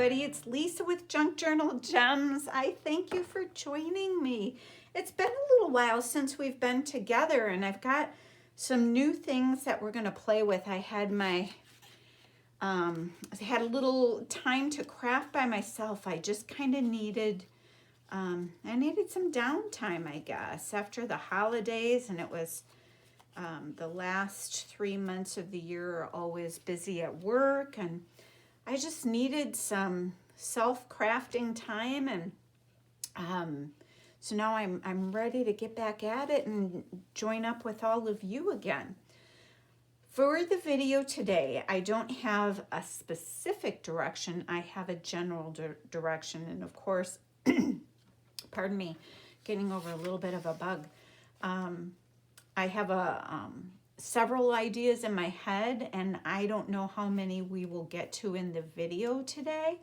everybody. It's Lisa with Junk Journal Gems. I thank you for joining me. It's been a little while since we've been together, and I've got some new things that we're going to play with. I had I had a little time to craft by myself. I just kind of needed, I needed some downtime, I guess, after the holidays, and it was the last 3 months of the year are always busy at work, and I just needed some self-crafting time, and so now I'm ready to get back at it and join up with all of you again. For the video today, I don't have a specific direction. I have a general direction, and of course, pardon me, getting over a little bit of a bug. I have several ideas in my head, and I don't know how many we will get to in the video today.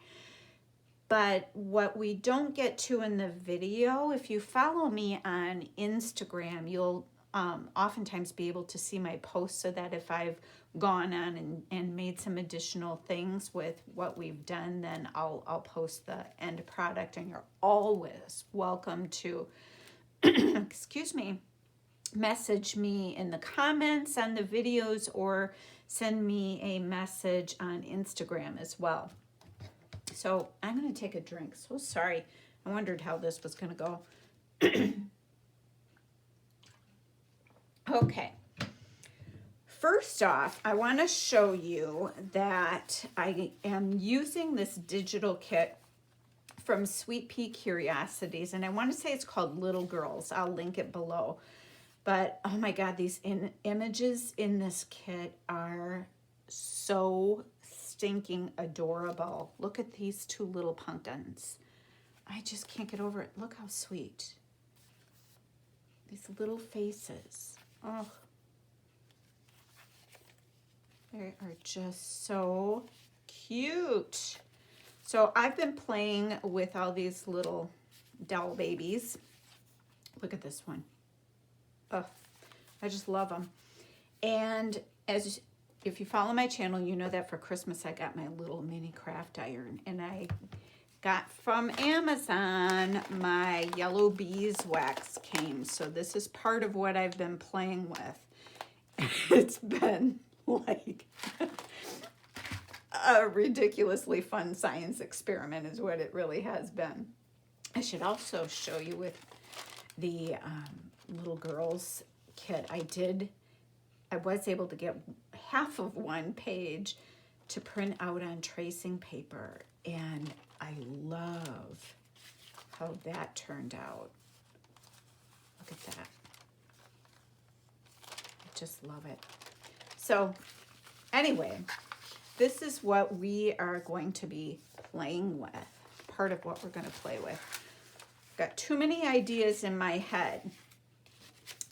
But what we don't get to in the video, if you follow me on Instagram, you'll oftentimes be able to see my posts, so that if I've gone on and made some additional things with what we've done, then I'll post the end product, and you're always welcome to, excuse me, message me in the comments on the videos or send me a message on Instagram as well. So I'm going to take a drink. So sorry. I wondered how this was going to go. Okay. First off, I want to show you that I am using this digital kit from Sweet Pea Curiosities, and I want to say it's called Little Girls. I'll link it below. But, oh my God, these images in this kit are so stinking adorable. Look at these two little pumpkins. I just can't get over it. Look how sweet. These little faces. Oh, they are just so cute. So I've been playing with all these little doll babies. Look at this one. Oh, I just love them. And if you follow my channel, you know that for Christmas I got my little mini craft iron, and I got from Amazon my yellow beeswax came. So this is part of what I've been playing with. It's been like a ridiculously fun science experiment is what it really has been. I should also show you with the Little Girls kit. I was able to get half of one page to print out on tracing paper, and I love how that turned out. Look at that. I just love it. So anyway, this is what we are going to be playing with, part of what we're going to play with. Got too many ideas in my head.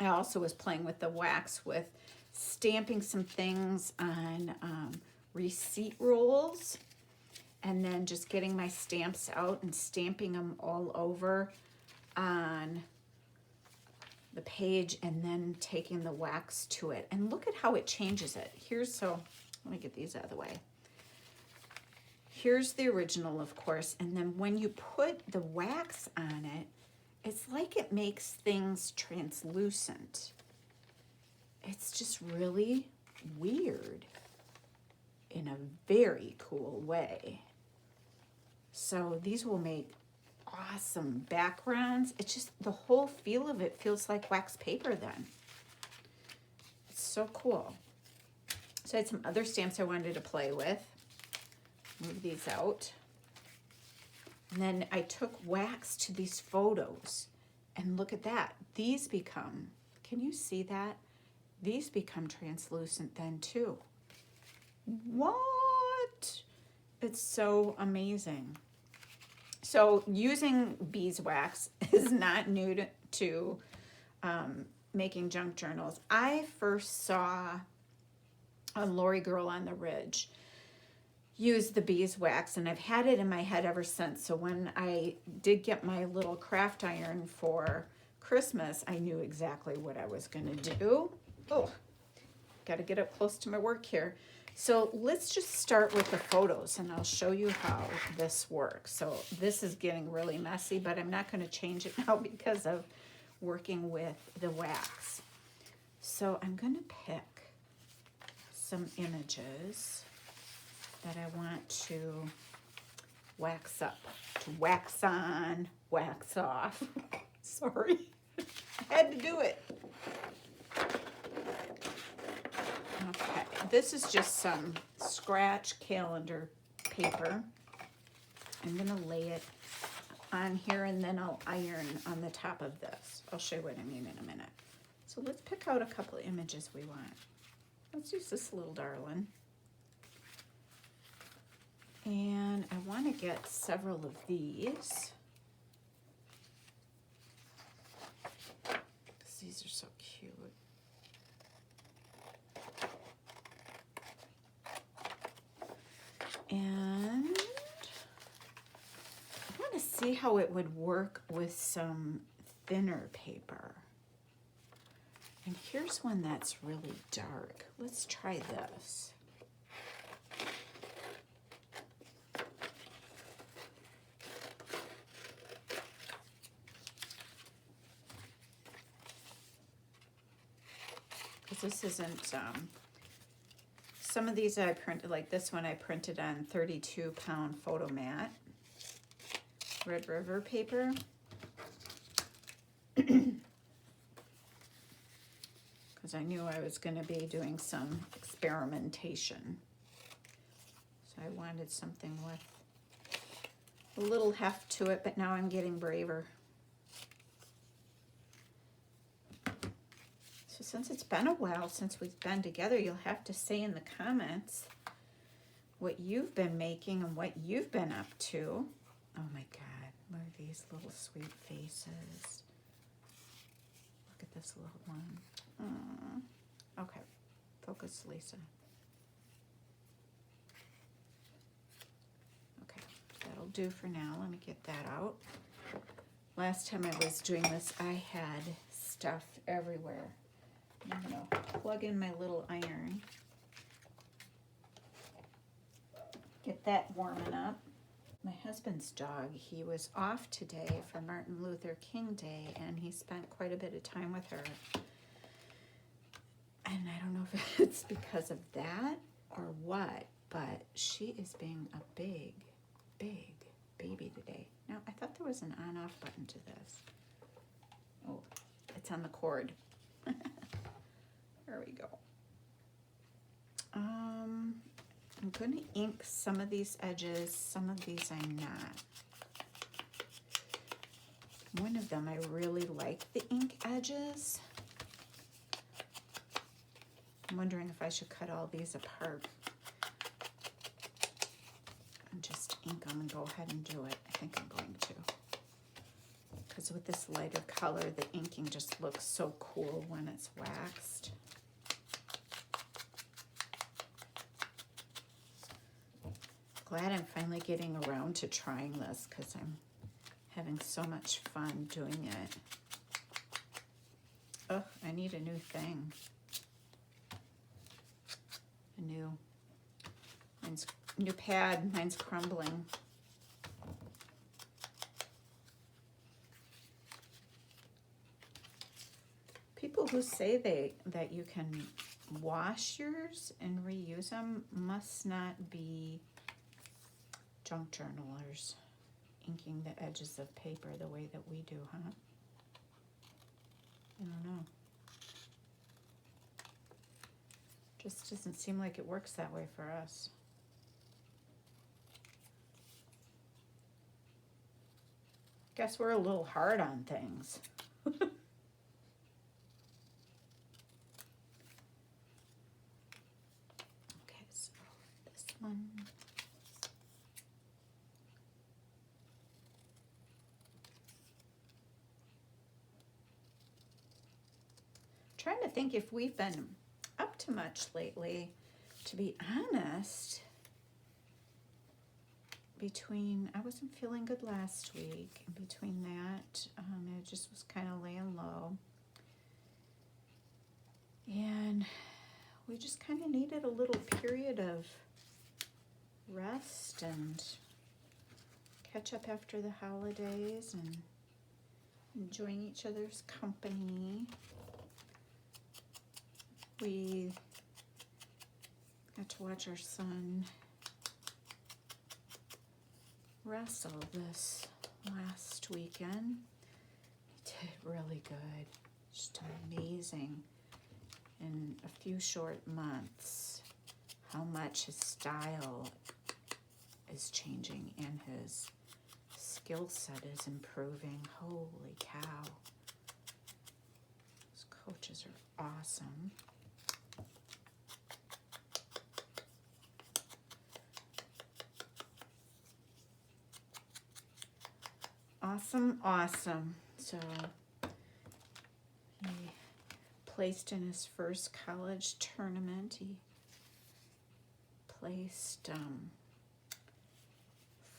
I also was playing with the wax with stamping some things on receipt rolls, and then just getting my stamps out and stamping them all over on the page, and then taking the wax to it. And look at how it changes it. So let me get these out of the way. Here's the original, of course, and then when you put the wax on it, it's like it makes things translucent. It's just really weird in a very cool way. So these will make awesome backgrounds. It's just the whole feel of it feels like wax paper then. It's so cool. So I had some other stamps I wanted to play with. Move these out. And then I took wax to these photos, and look at that. These become, can you see that? These become translucent then too. What? It's so amazing. So using beeswax is not new to making junk journals. I first saw a Lori Girl on the Ridge use the beeswax, and I've had it in my head ever since. So when I did get my little craft iron for Christmas, I knew exactly what I was going to do. Oh, got to get up close to my work here. So let's just start with the photos and I'll show you how this works. So this is getting really messy, but I'm not going to change it now because of working with the wax. So I'm going to pick some images that I want to wax up, to wax on, wax off. Sorry, I had to do it. Okay, this is just some scratch calendar paper. I'm gonna lay it on here and then I'll iron on the top of this. I'll show you what I mean in a minute. So let's pick out a couple of images we want. Let's use this little darling. And I want to get several of these. These are so cute. And I want to see how it would work with some thinner paper. And here's one that's really dark. Let's try this. This isn't, some of these I printed, like this one I printed on 32-pound photo mat, Red River paper. Because I knew I was going to be doing some experimentation. So I wanted something with a little heft to it, but now I'm getting braver. So since it's been a while since we've been together, you'll have to say in the comments what you've been making and what you've been up to. Oh my God, what are these little sweet faces? Look at this little one. Aww. Okay, focus, Lisa. Okay, that'll do for now. Let me get that out. Last time I was doing this, I had stuff everywhere. I'm going to plug in my little iron. Get that warming up. My husband's dog, he was off today for Martin Luther King Day, and he spent quite a bit of time with her. And I don't know if it's because of that or what, but she is being a big, big baby today. Now, I thought there was an on-off button to this. Oh, it's on the cord. There we go. I'm going to ink some of these edges. Some of these I'm not. One of them, I really like the ink edges. I'm wondering if I should cut all these apart and just ink them and go ahead and do it. I think I'm going to. Because with this lighter color, the inking just looks so cool when it's waxed. Glad I'm finally getting around to trying this because I'm having so much fun doing it. Oh, I need a new thing. A new pad. Mine's crumbling. People who say that you can wash yours and reuse them must not be junk journalers, inking the edges of paper the way that we do, huh? I don't know. Just doesn't seem like it works that way for us. Guess we're a little hard on things. Okay, so this one. Trying to think if we've been up to much lately. To be honest, I wasn't feeling good last week, and between that, it just was kind of laying low. And we just kind of needed a little period of rest and catch up after the holidays and enjoying each other's company. We got to watch our son wrestle this last weekend. He did really good, just amazing. In a few short months, how much his style is changing and his skill set is improving. Holy cow. Those coaches are awesome. Awesome, awesome. So he placed in his first college tournament. He placed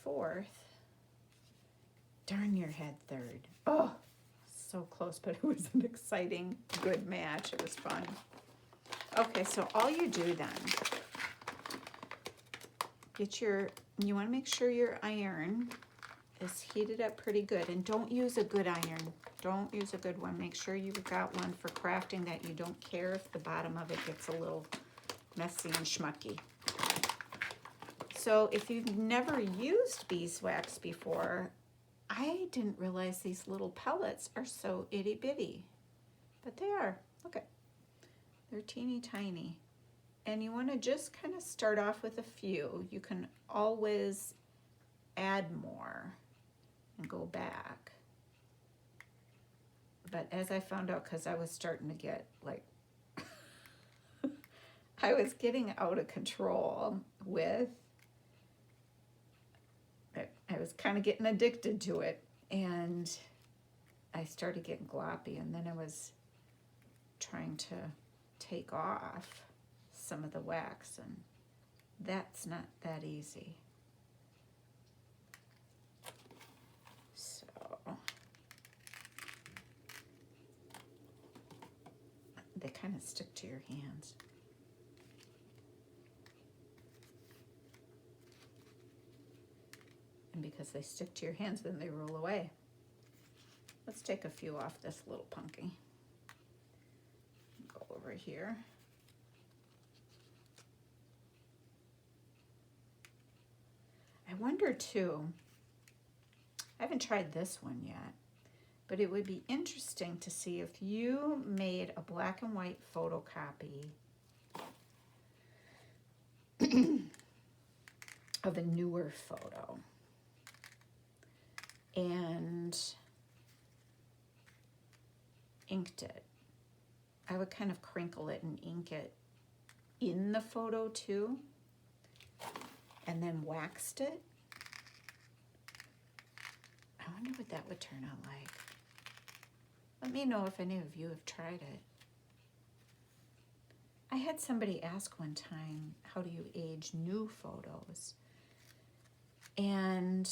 fourth. Darn near had third. Oh, so close, but it was an exciting, good match. It was fun. Okay, so all you do then, you want to make sure your iron is heated up pretty good, and don't use a good iron. Don't use a good one. Make sure you've got one for crafting that you don't care if the bottom of it gets a little messy and schmucky. So if you've never used beeswax before, I didn't realize these little pellets are so itty bitty, but they are. Look at, they're teeny tiny. And you want to just kind of start off with a few. You can always add more and go back. But as I found out, because I was starting to get like, I was getting out of control with, I was kind of getting addicted to it, and I started getting gloppy, and then I was trying to take off some of the wax, and that's not that easy. So they kind of stick to your hands. And because they stick to your hands, then they roll away. Let's take a few off this little punky. Go over here. I wonder too, I haven't tried this one yet, but it would be interesting to see if you made a black and white photocopy of a newer photo and inked it. I would kind of crinkle it and ink it in the photo too, and then waxed it. I wonder what that would turn out like. Let me know if any of you have tried it. I had somebody ask one time, how do you age new photos? And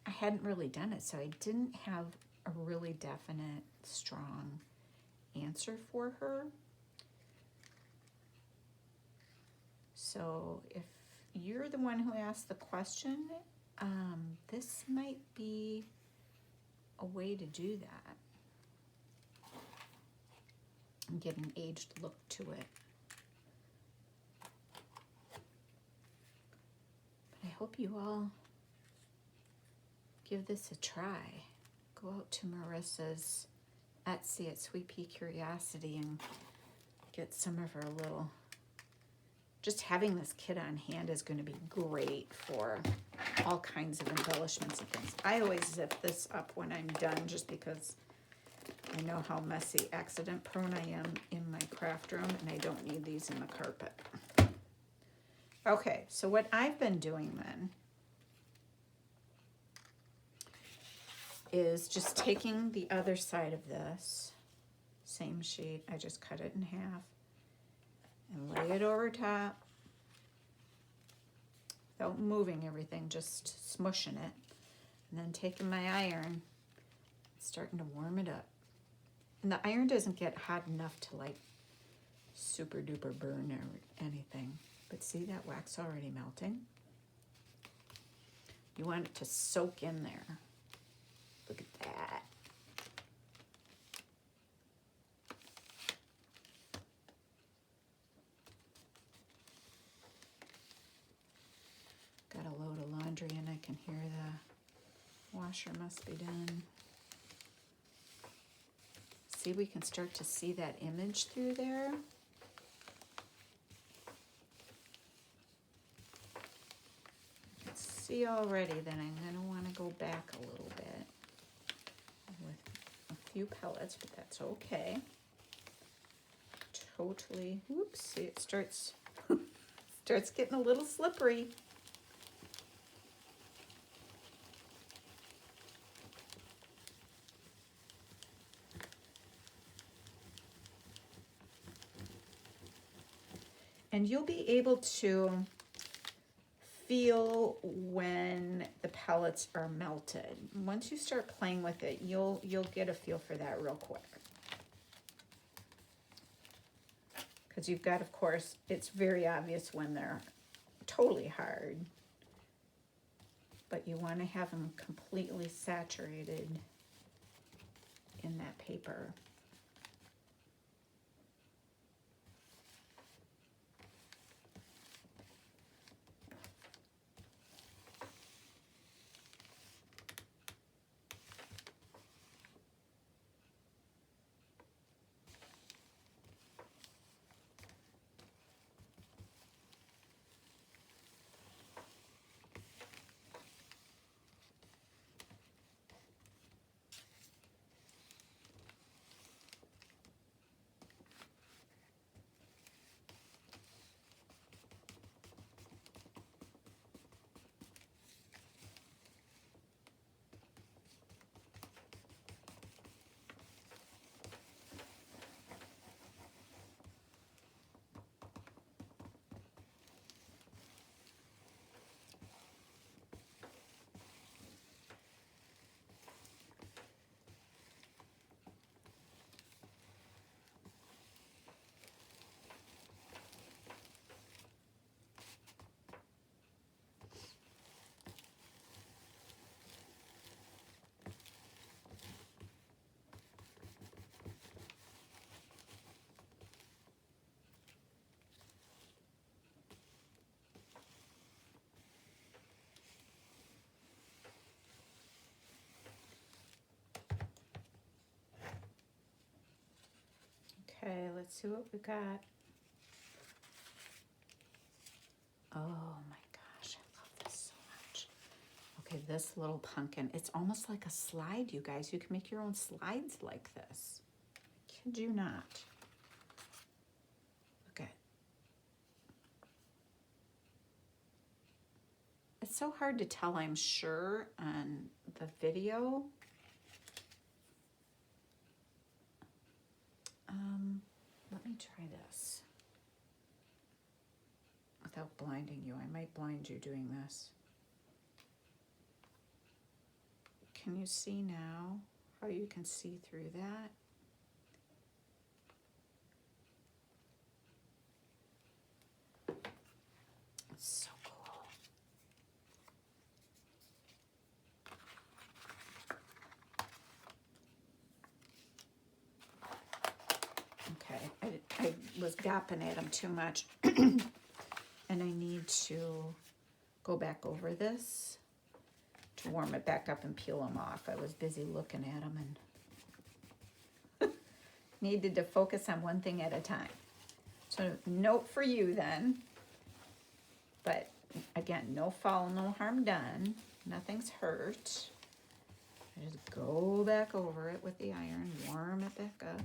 I hadn't really done it, so I didn't have a really definite, strong answer for her. So if you're the one who asked the question, this might be a way to do that and get an aged look to it. But I hope you all give this a try. Go out to Marissa's Etsy at Sweet Pea Curiosity and get some of her little, just having this kit on hand is going to be great for all kinds of embellishments and things. I always zip this up when I'm done just because I know how messy, accident prone I am in my craft room, and I don't need these in the carpet. Okay, so what I've been doing then is just taking the other side of this, same sheet, I just cut it in half, and lay it over top without moving everything, just smushing it, and then taking my iron, starting to warm it up. And the iron doesn't get hot enough to like super duper burn or anything. But see that wax already melting? You want it to soak in there. Look at that. Got a load of laundry and I can hear the washer must be done. See, we can start to see that image through there. See already that I'm going to want to go back a little bit with a few pellets, but that's okay. Totally, whoops, see it starts getting a little slippery. And you'll be able to feel when the pellets are melted. Once you start playing with it, you'll get a feel for that real quick. Because you've got, of course, it's very obvious when they're totally hard, but you want to have them completely saturated in that paper. Okay, let's see what we got. Oh my gosh, I love this so much. Okay, this little pumpkin, it's almost like a slide, you guys. You can make your own slides like this. I kid you not. Look at. It's so hard to tell, I'm sure, on the video. Let me try this without blinding you. I might blind you doing this. Can you see now how you can see through that? It's so cool. Okay, I was gapping at them too much. And I need to go back over this to warm it back up and peel them off. I was busy looking at them and needed to focus on one thing at a time. So note for you then, but again, no foul, no harm done. Nothing's hurt. I just go back over it with the iron, warm it back up.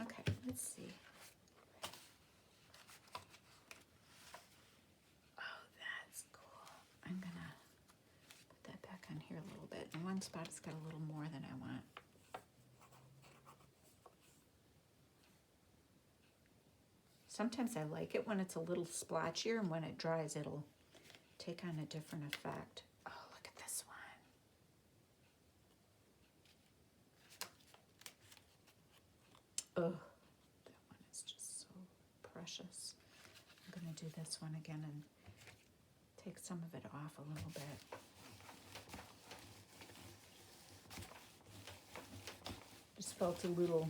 Okay, let's see. Oh, that's cool. I'm gonna here a little bit. In one spot it's got a little more than I want. Sometimes I like it when it's a little splotchier, and when it dries it'll take on a different effect. Oh, look at this one. Oh, that one is just so precious. I'm going to do this one again and take some of it off a little bit. Just felt a little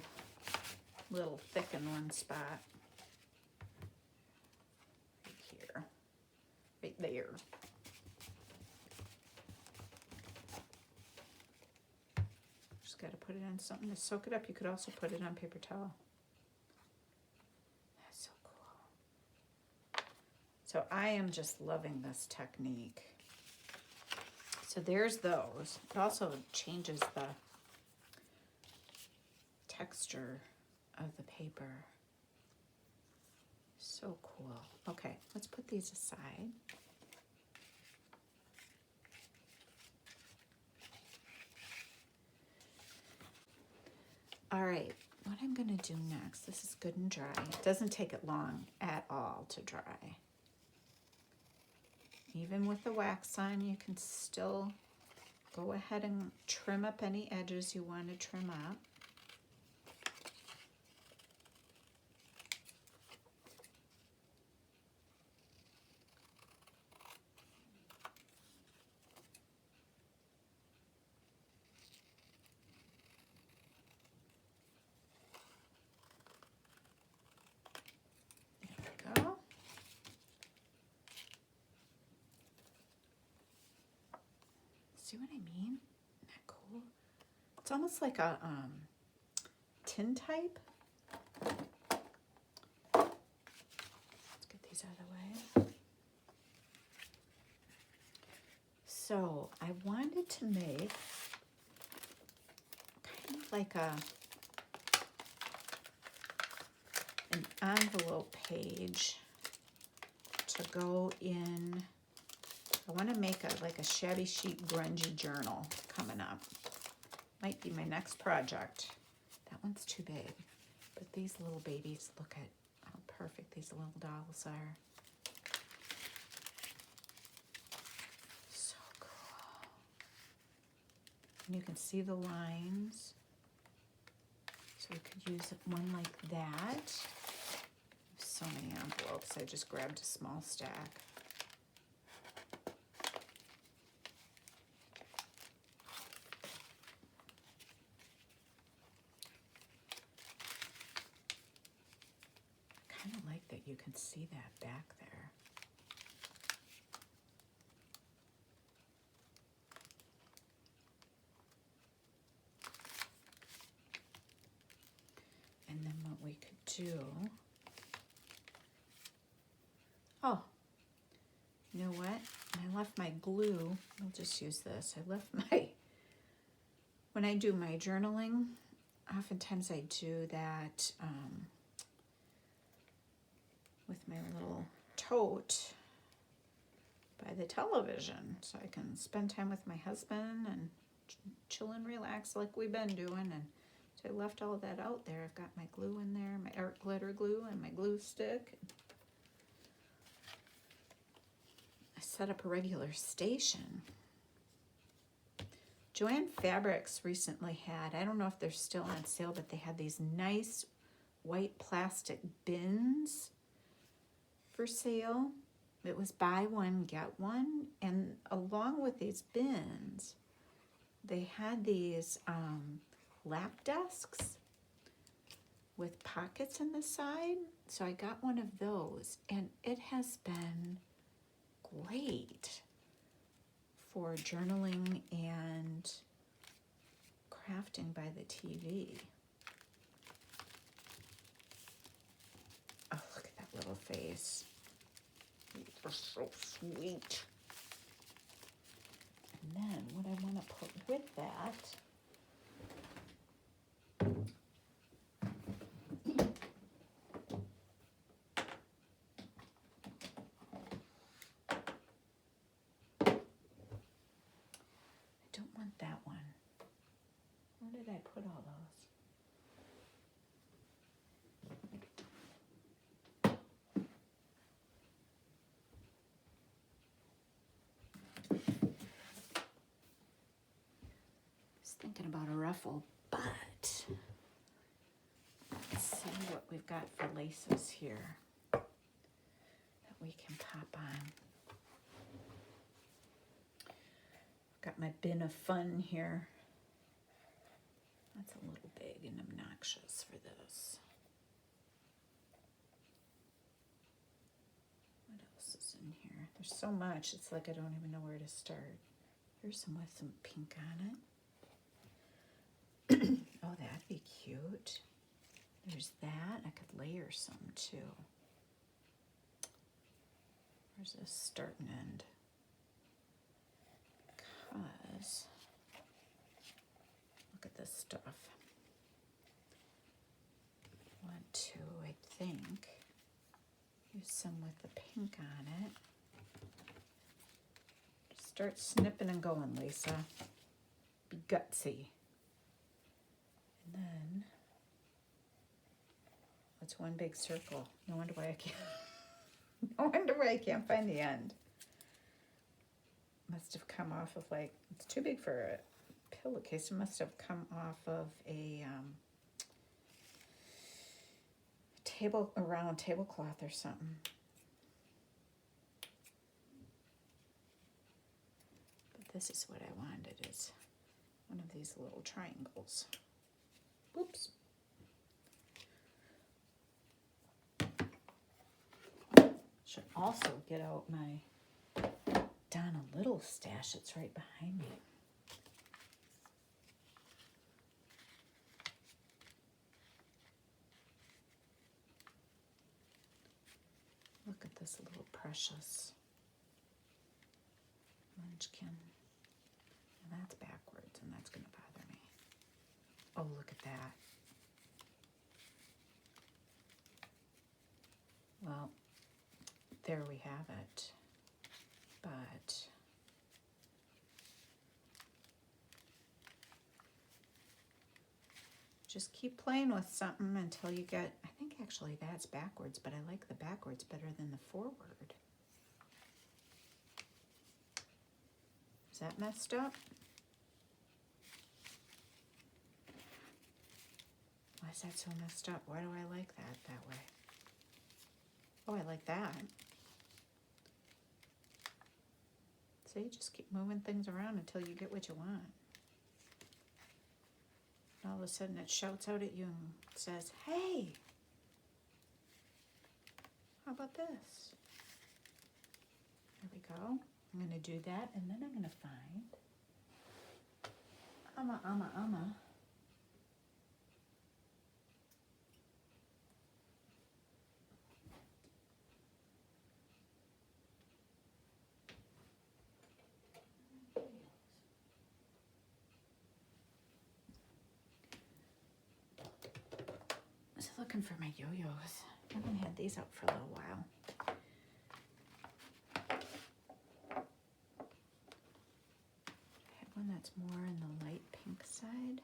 thick in one spot. Right here. Right there. Just got to put it on something to soak it up. You could also put it on paper towel. That's so cool. So I am just loving this technique. So there's those. It also changes the texture of the paper. So cool. Okay, let's put these aside. All right, what I'm gonna do next, this is good and dry. It doesn't take it long at all to dry. Even with the wax on, you can still go ahead and trim up any edges you want to trim up. There we go. See what I mean? Isn't that cool? It's almost like a tintype. Let's get these out of the way. So I wanted to make kind of like an envelope page to go in. I want to make like a shabby chic grungy journal coming up. Might be my next project. That one's too big. But these little babies, look at how perfect these little dolls are. So cool. And you can see the lines. So we could use one like that. So many envelopes. I just grabbed a small stack. I kind of like that you can see that back there. And then what we could do, oh, you know what? I left my glue. I'll just use this. I left when I do my journaling, oftentimes I do that with my little tote by the television, so I can spend time with my husband and chill and relax like we've been doing. And so I left all of that out there. I've got my glue in there, my art glitter glue and my glue stick. I set up a regular station. Joann Fabrics recently had, I don't know if they're still on sale, but they had these nice white plastic bins for sale. It was buy one, get one. And along with these bins, they had these lap desks with pockets in the side. So I got one of those, and it has been great for journaling and crafting by the TV. Oh, look at that little face. You're so sweet. And then what I want to put with that, I that one. Where did I put all those? I was thinking about a ruffle, but let's see what we've got for laces here that we can pop on. Got my bin of fun here. That's a little big and obnoxious for this. What else is in here? There's so much, it's like I don't even know where to start. Here's some with some pink on it. Oh, that'd be cute. There's that. I could layer some too. Where's this start and end? Because look at this stuff. Want to, I think, use some with the pink on it. Start snipping and going, Lisa. Be gutsy. And then, it's one big circle. No wonder why I can't. No wonder why I can't find the end. Must have come off of like, it's too big for a pillowcase. It must have come off of a round tablecloth or something. But this is what I wanted, is one of these little triangles. Oops. Should also get out my Donna Little stash. It's right behind me. Look at this little precious munchkin. And that's backwards, and that's going to bother me. Oh, look at that. Well, there we have it. But just keep playing with something until you get, I think actually that's backwards, but I like the backwards better than the forward. Is that messed up? Why is that so messed up? Why do I like that way? Oh, I like that. See, just keep moving things around until you get what you want. And all of a sudden it shouts out at you and says, hey, how about this? There we go. I'm going to do that, and then I'm going to find I was looking for my yo-yos. I haven't had these out for a little while. I had one that's more in the light pink side.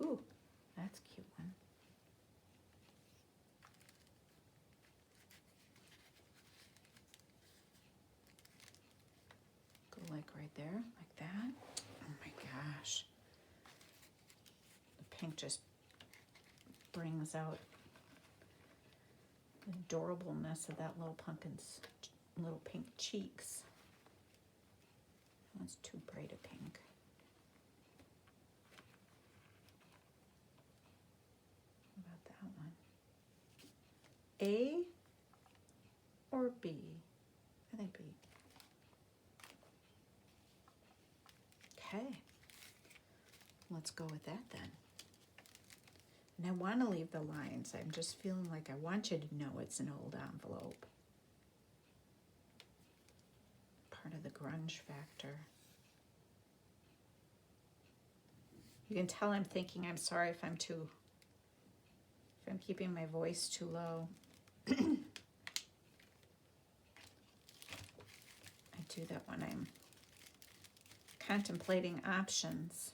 Ooh, that's a cute one. Go like right there, like that. Oh my gosh. The pink just brings out the adorableness of that little pumpkin's little pink cheeks. That's too bright a pink. What about that one? A or B? I think B. Okay. Let's go with that then. And I want to leave the lines. I'm just feeling like I want you to know it's an old envelope. Part of the grunge factor. You can tell I'm thinking, I'm sorry if I'm keeping my voice too low. I do that when I'm contemplating options.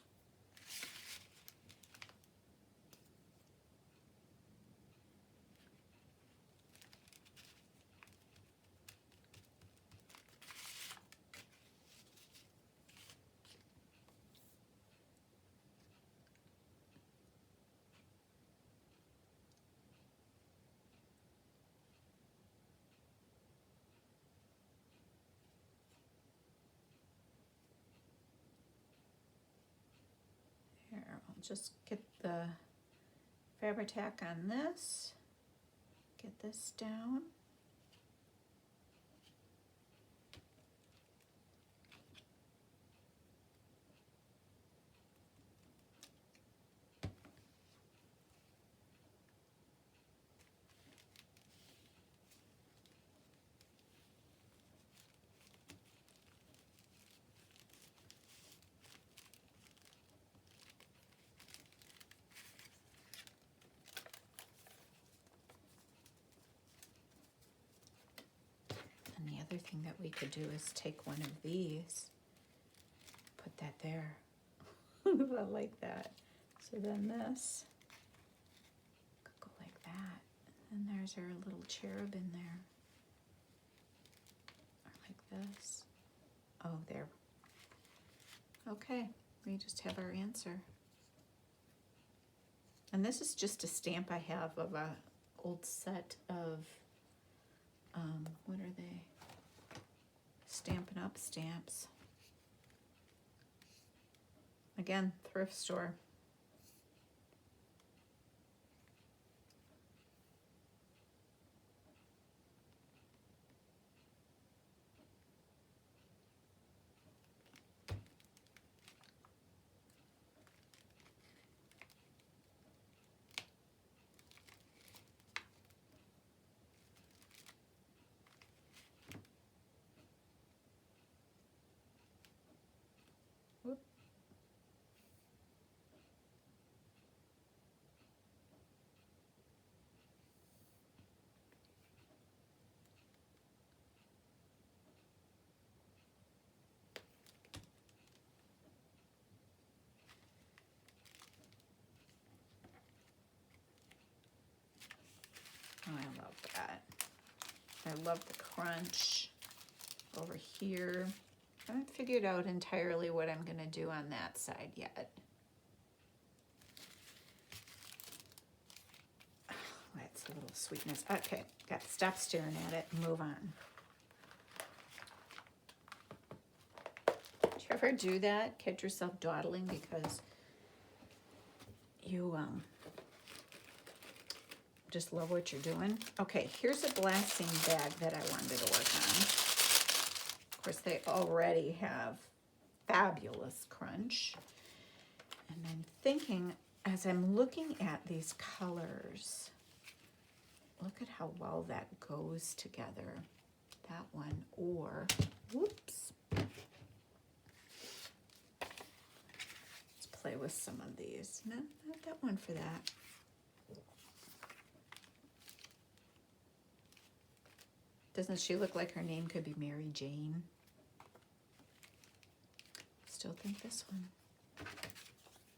Here, I'll just get the Fabri-Tac on this, get this down. And the other thing that we could do is take one of these, put that there. I like that. So then this could go like that. And there's our little cherub in there. Or like this. Oh, there. Okay, we just have our answer. And this is just a stamp I have of a old set of, what are they? Stampin' Up stamps. Again, thrift store. Whoop. Oh, I love that. I love the crunch over here. I haven't figured out entirely what I'm going to do on that side yet. That's a little sweetness. Okay, got to stop staring at it and move on. Do you ever do that? Catch yourself dawdling because you just love what you're doing? Okay, here's a glassine bag that I wanted to work on. Of course, they already have fabulous crunch. And I'm thinking, as I'm looking at these colors, look at how well that goes together. That one, or, whoops. Let's play with some of these. No, not that one for that. Doesn't she look like her name could be Mary Jane? Still think this one.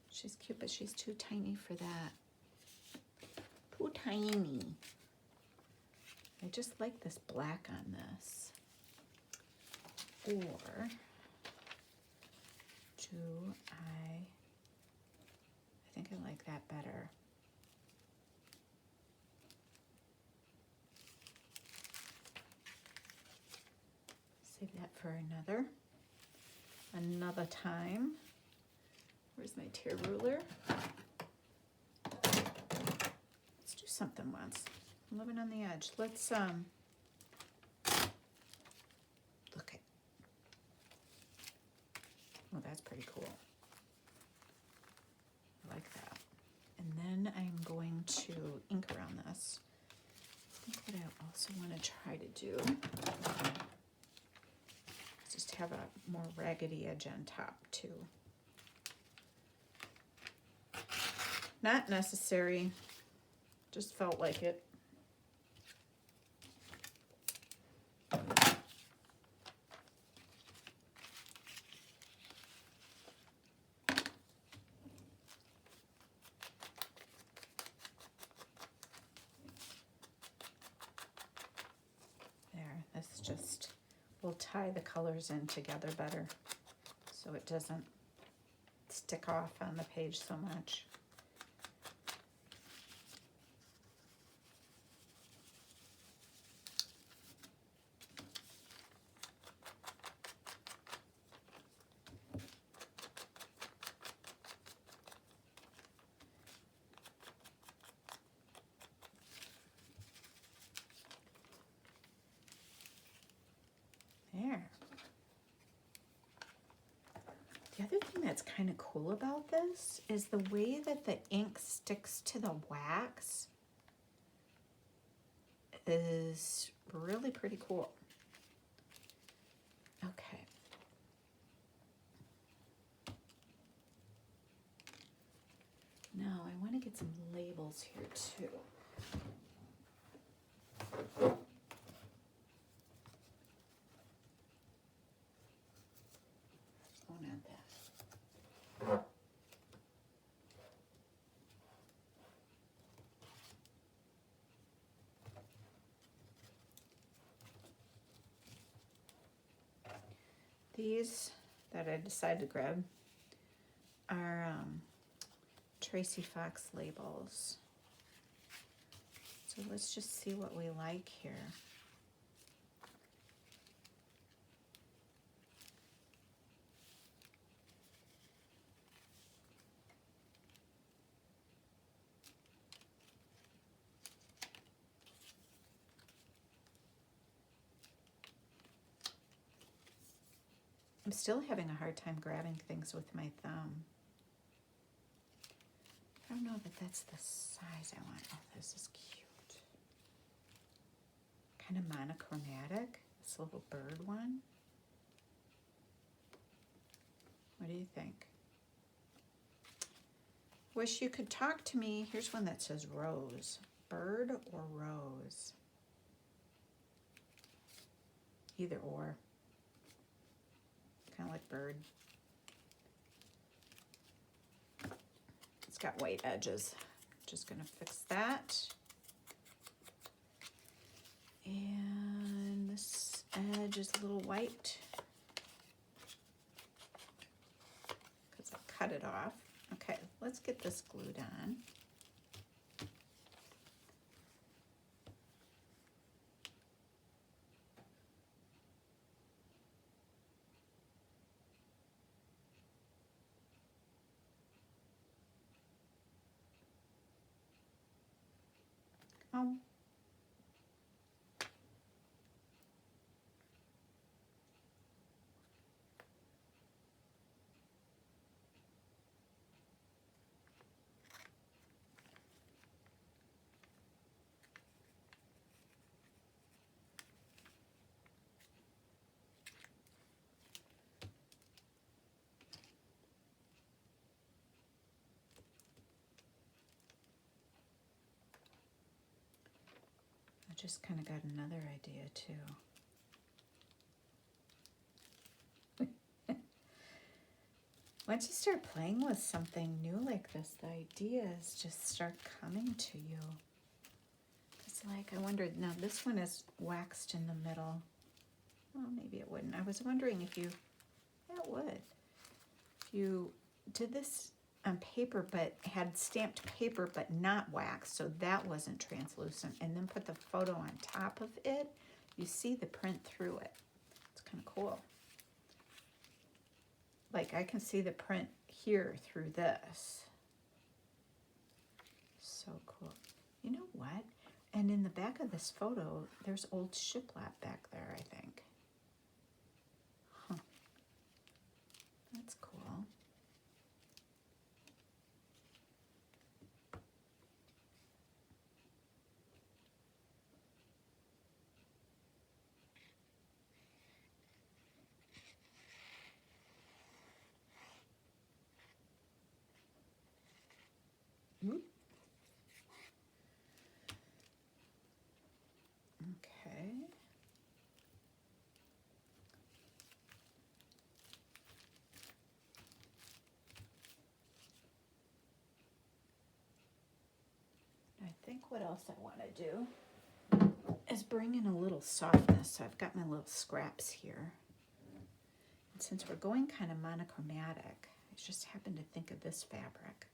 She's cute, but she's too tiny for that. Too tiny. I just like this black on this. Or do I think I like that better. Save that for another time. Where's my tear ruler? Let's do something once. I'm living on the edge. Let's look at. Oh, that's pretty cool. I like that. And then I'm going to ink around this. I think what I also want to try to do is just have a more raggedy edge on top too. Not necessary, just felt like it. will tie the colors in together better so it doesn't stick off on the page so much. There. The other thing that's kind of cool about this is the way that the ink sticks to the wax is really pretty cool. Okay. Now I want to get some labels here too. Oh, not that. These that I decided to grab are Tracy Fox labels. So let's just see what we like here. I'm still having a hard time grabbing things with my thumb. I don't know that that's the size I want. Oh, this is cute. Kind of monochromatic. This little bird one. What do you think? Wish you could talk to me. Here's one that says rose. Bird or rose? Either or. Kind of like bird. It's got white edges. Just gonna fix that. And this edge is a little white because I cut it off. Okay, let's get this glued on. Oh. I just kind of got another idea too. Once you start playing with something new like this, the ideas just start coming to you. It's like, I wondered, now this one is waxed in the middle. Well, maybe it wouldn't. I was wondering if you, yeah, it would. If you did this on paper but had stamped paper but not waxed, so that wasn't translucent, and then put the photo on top of it, you see the print through it. It's kind of cool. Like I can see the print here through this. So cool. You know what? And in the back of this photo, there's old shiplap back there, I think. Huh. That's cool. Oop. Okay. I think what else I want to do is bringing a little softness. So I've got my little scraps here. And since we're going kind of monochromatic, I just happened to think of this fabric.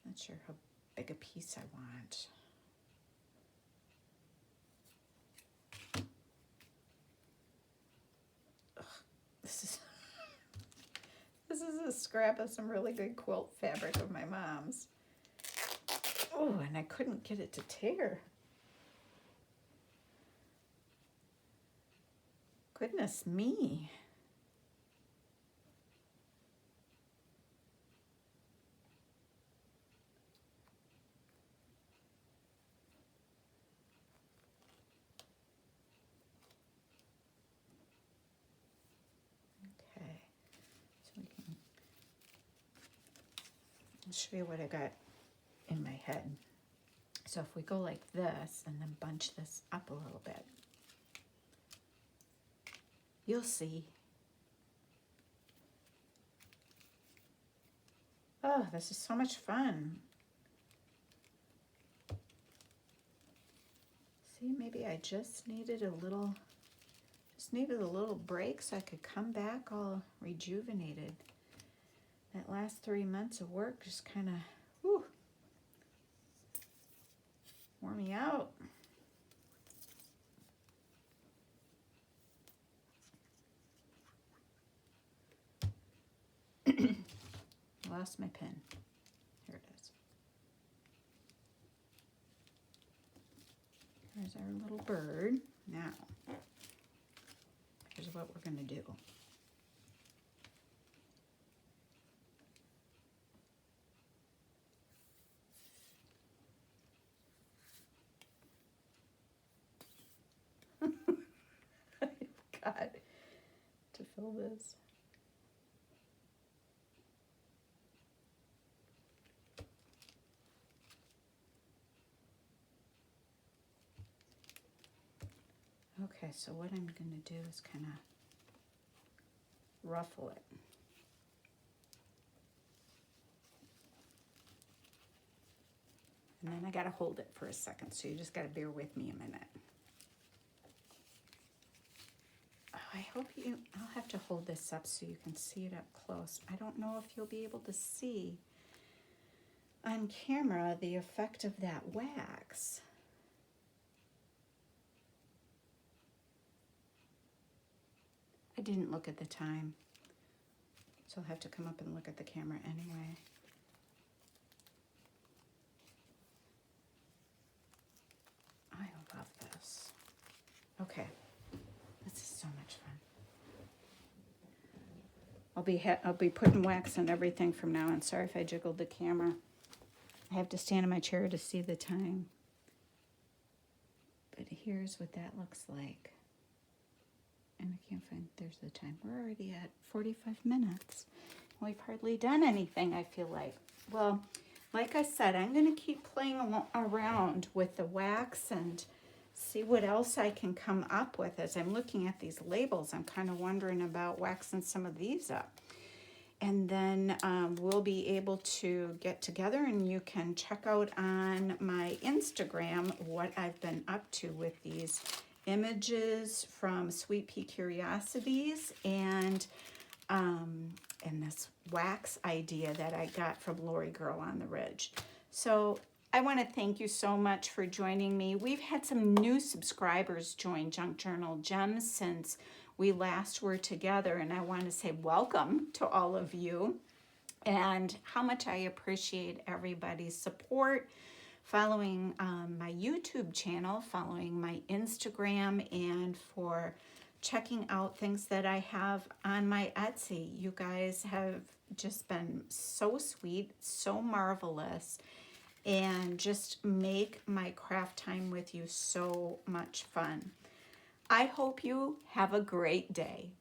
Not sure how big a piece I want. Ugh, this is a scrap of some really good quilt fabric of my mom's. Oh, and I couldn't get it to tear. Goodness me. Okay, so we can, I'll show you what I got in my head. So if we go like this and then bunch this up a little bit, you'll see. Oh, this is so much fun. See, maybe I just needed a little break so I could come back all rejuvenated. That last 3 months of work just kind of, whew, wore me out. I lost my pen. Here it is. Here's our little bird. Now, here's what we're going to do. I've got to fill this. Okay, so what I'm going to do is kind of ruffle it. And then I got to hold it for a second, so you just got to bear with me a minute. Oh, I hope I'll have to hold this up so you can see it up close. I don't know if you'll be able to see on camera the effect of that wax. I didn't look at the time, so I'll have to come up and look at the camera anyway. I love this. Okay, this is so much fun. I'll be putting wax on everything from now on. Sorry if I jiggled the camera. I have to stand in my chair to see the time. But here's what that looks like. And I can't find, there's the time. We're already at 45 minutes. We've hardly done anything, I feel like. Well, like I said, I'm going to keep playing around with the wax and see what else I can come up with. As I'm looking at these labels, I'm kind of wondering about waxing some of these up. And then we'll be able to get together and you can check out on my Instagram what I've been up to with these images from Sweet Pea Curiosities and this wax idea that I got from Lori Girl on the Ridge. So I want to thank you so much for joining me. We've had some new subscribers join Junk Journal Gems since we last were together, and I want to say welcome to all of you and how much I appreciate everybody's support, following my YouTube channel, following my Instagram, and for checking out things that I have on my Etsy. You guys have just been so sweet, so marvelous, and just make my craft time with you so much fun. I hope you have a great day.